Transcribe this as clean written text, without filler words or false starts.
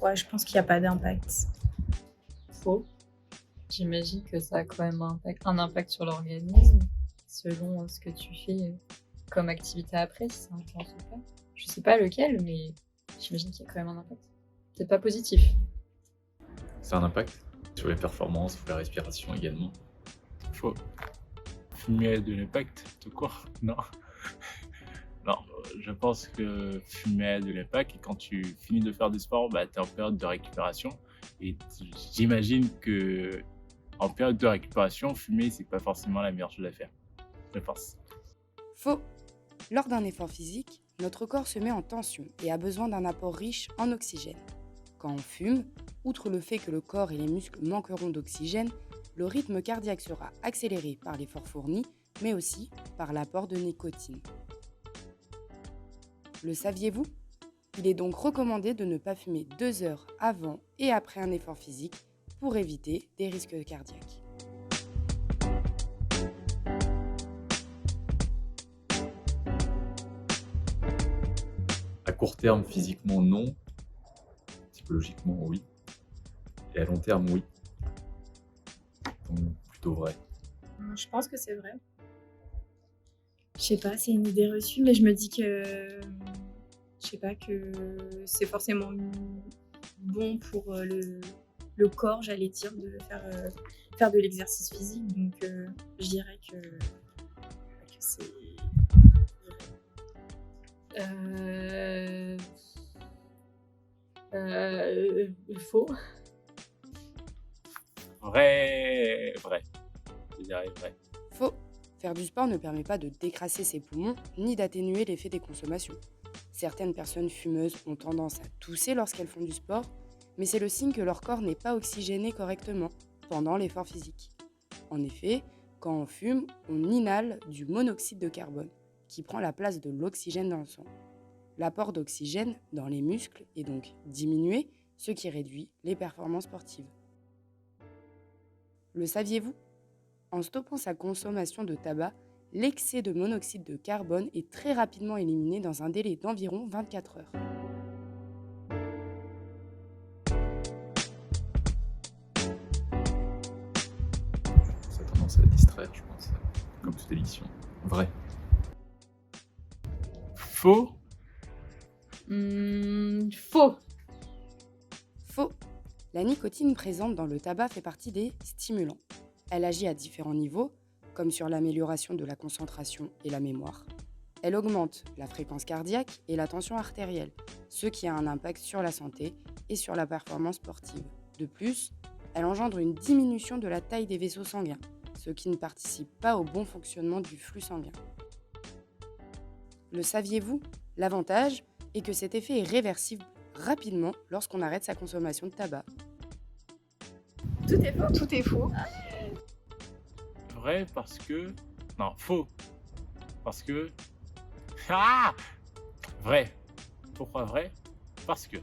Ouais, je pense qu'il y a pas d'impact. Faux. J'imagine que ça a quand même un impact sur l'organisme, selon, ce que tu fais, comme activité après, si ça influence ou pas. Je sais pas lequel, mais j'imagine qu'il y a quand même un impact. Peut-être pas positif. Ça a un impact sur les performances, sur la respiration également. Faux. Fumer a de l'impact, tout court. Non. Non, je pense que fumer a de l'impact et quand tu finis de faire du sport, tu es en période de récupération et j'imagine que en période de récupération, fumer, c'est pas forcément la meilleure chose à faire. Je pense. Faux. Lors d'un effort physique, notre corps se met en tension et a besoin d'un apport riche en oxygène. Quand on fume, outre le fait que le corps et les muscles manqueront d'oxygène, le rythme cardiaque sera accéléré par l'effort fourni, mais aussi par l'apport de nicotine. Le saviez-vous ? Il est donc recommandé de ne pas fumer 2 heures avant et après un effort physique pour éviter des risques cardiaques. À court terme, physiquement, non. Psychologiquement, oui. Et à long terme, oui. Donc, plutôt vrai. Je pense que c'est vrai. Je sais pas, c'est une idée reçue, mais je me dis que je sais pas, que c'est forcément bon pour le corps, j'allais dire, de faire de l'exercice physique. Donc, je dirais que c'est Heu Faux. Vrai. Je dirais vrai. Faux. Faire du sport ne permet pas de décrasser ses poumons ni d'atténuer l'effet des consommations. Certaines personnes fumeuses ont tendance à tousser lorsqu'elles font du sport, mais c'est le signe que leur corps n'est pas oxygéné correctement pendant l'effort physique. En effet, quand on fume, on inhale du monoxyde de carbone, qui prend la place de l'oxygène dans le sang. L'apport d'oxygène dans les muscles est donc diminué, ce qui réduit les performances sportives. Le saviez-vous ? En stoppant sa consommation de tabac, l'excès de monoxyde de carbone est très rapidement éliminé dans un délai d'environ 24 heures. Ça a tendance à distraire, je pense, comme toute addiction. Vrai. Faux. Faux. Faux. La nicotine présente dans le tabac fait partie des stimulants. Elle agit à différents niveaux, comme sur l'amélioration de la concentration et la mémoire. Elle augmente la fréquence cardiaque et la tension artérielle, ce qui a un impact sur la santé et sur la performance sportive. De plus, elle engendre une diminution de la taille des vaisseaux sanguins, ce qui ne participe pas au bon fonctionnement du flux sanguin. Le saviez-vous ? L'avantage est que cet effet est réversible rapidement lorsqu'on arrête sa consommation de tabac. tout est faux. Tout est faux. Vrai parce que... Non, faux. Parce que... Ah! Vrai. Pourquoi vrai ? Parce que...